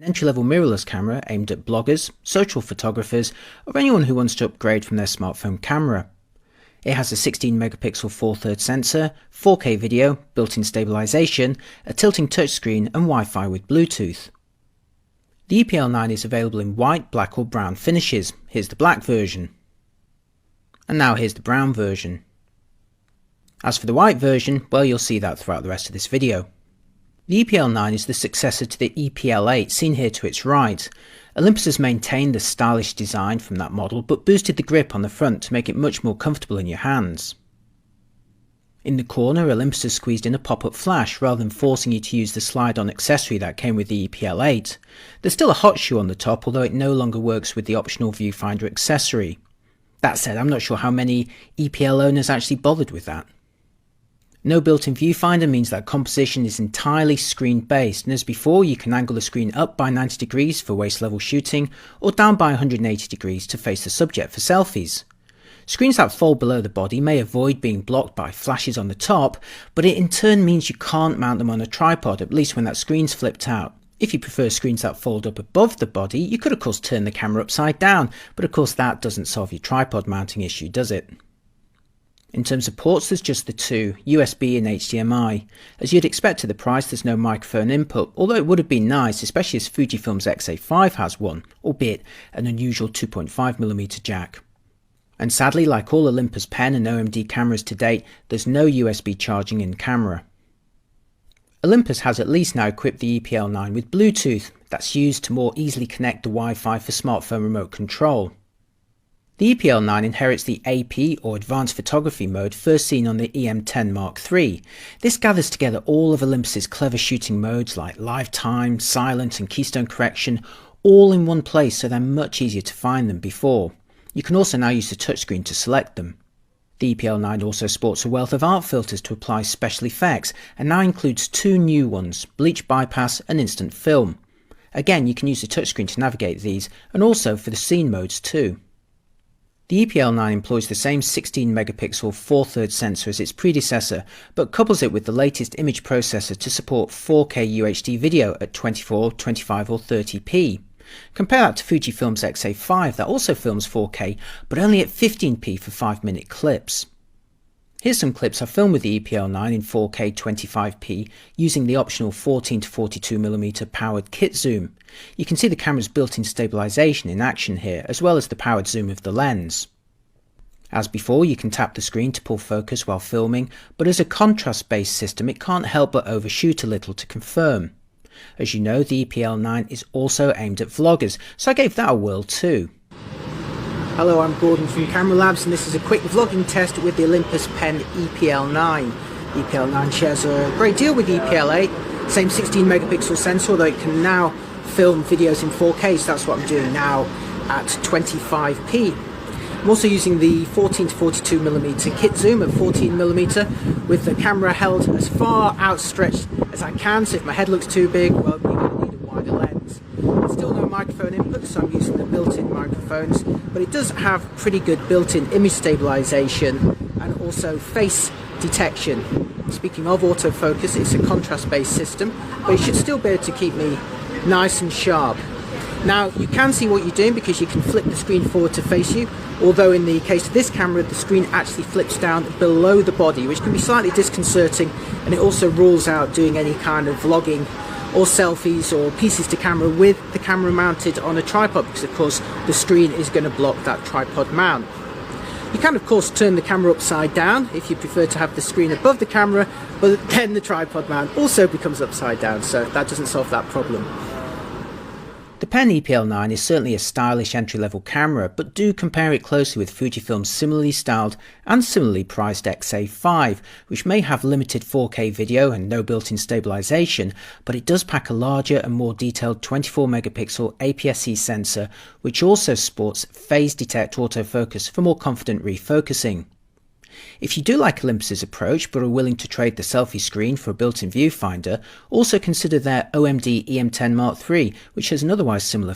an entry-level mirrorless camera aimed at bloggers, social photographers, or anyone who wants to upgrade from their smartphone camera. It has a 16 megapixel 4/3 sensor, 4K video, built-in stabilization, a tilting touchscreen and Wi-Fi with Bluetooth. The Epl9 is available in white, black or brown finishes. Here's the black version. And now here's the brown version. As for the white version, well, you'll see that throughout the rest of this video. The Epl9 is the successor to the Epl8 seen here to its right. Olympus has maintained the stylish design from that model but boosted the grip on the front to make it much more comfortable in your hands. In the corner, Olympus has squeezed in a pop-up flash rather than forcing you to use the slide-on accessory that came with the Epl8. There's still a hot shoe on the top, although it no longer works with the optional viewfinder accessory. That said, I'm not sure how many Epl owners actually bothered with that. No built-in viewfinder means that composition is entirely screen-based, and as before, you can angle the screen up by 90 degrees for waist-level shooting, or down by 180 degrees to face the subject for selfies. Screens that fold below the body may avoid being blocked by flashes on the top, but it in turn means you can't mount them on a tripod, at least when that screen's flipped out. If you prefer screens that fold up above the body, you could of course turn the camera upside down, but of course that doesn't solve your tripod mounting issue, does it? In terms of ports, there's just the two, USB and HDMI. As you'd expect at the price, there's no microphone input, although it would have been nice, especially as Fujifilm's X-A5 has one, albeit an unusual 2.5mm jack. And sadly, like all Olympus PEN and OMD cameras to date, there's no USB charging in camera. Olympus has at least now equipped the Epl9 with Bluetooth, that's used to more easily connect the Wi-Fi for smartphone remote control. The Epl9 inherits the AP or Advanced Photography mode first seen on the EM10 Mark III. This gathers together all of Olympus's clever shooting modes like live time, silent and keystone correction, all in one place, so they're much easier to find than before. You can also now use the touchscreen to select them. The Epl9 also sports a wealth of art filters to apply special effects, and now includes two new ones, Bleach Bypass and Instant Film. Again, you can use the touchscreen to navigate these, and also for the scene modes too. The Epl9 employs the same 16 megapixel 4/3 sensor as its predecessor, but couples it with the latest image processor to support 4K UHD video at 24, 25 or 30p. Compare that to Fujifilm's X-A5 that also films 4K, but only at 15p for 5-minute clips. Here's some clips I filmed with the Epl9 in 4K 25p using the optional 14 to 42mm powered kit zoom. You can see the camera's built-in stabilization in action here, as well as the powered zoom of the lens. As before, you can tap the screen to pull focus while filming, but as a contrast-based system it can't help but overshoot a little to confirm. As you know, the Epl9 is also aimed at vloggers, so I gave that a whirl too. Hello, I'm Gordon from Camera Labs, and this is a quick vlogging test with the Olympus PEN Epl9. The Epl9 shares a great deal with the Epl8, same 16 megapixel sensor, although it can now film videos in 4K, so that's what I'm doing now at 25p. I'm also using the 14 to 42mm kit zoom at 14mm with the camera held as far outstretched as I can, so if my head looks too big, well, you're going to need a wider lens. There's still no microphone input, so I'm using the built-in microphones, but it does have pretty good built-in image stabilization and also face detection. Speaking of autofocus, it's a contrast-based system, but it should still be able to keep me nice and sharp. Now, you can see what you're doing because you can flip the screen forward to face you, although in the case of this camera, the screen actually flips down below the body, which can be slightly disconcerting, and it also rules out doing any kind of vlogging or selfies or pieces to camera with the camera mounted on a tripod, because of course the screen is going to block that tripod mount. You can of course turn the camera upside down if you prefer to have the screen above the camera, but then the tripod mount also becomes upside down, so that doesn't solve that problem. The PEN Epl9 is certainly a stylish entry-level camera, but do compare it closely with Fujifilm's similarly styled and similarly priced X-A5, which may have limited 4K video and no built-in stabilization, but it does pack a larger and more detailed 24 megapixel APS-C sensor, which also sports phase detect autofocus for more confident refocusing. If you do like Olympus's approach but are willing to trade the selfie screen for a built-in viewfinder, also consider their OMD EM10 Mark III, which has an otherwise similar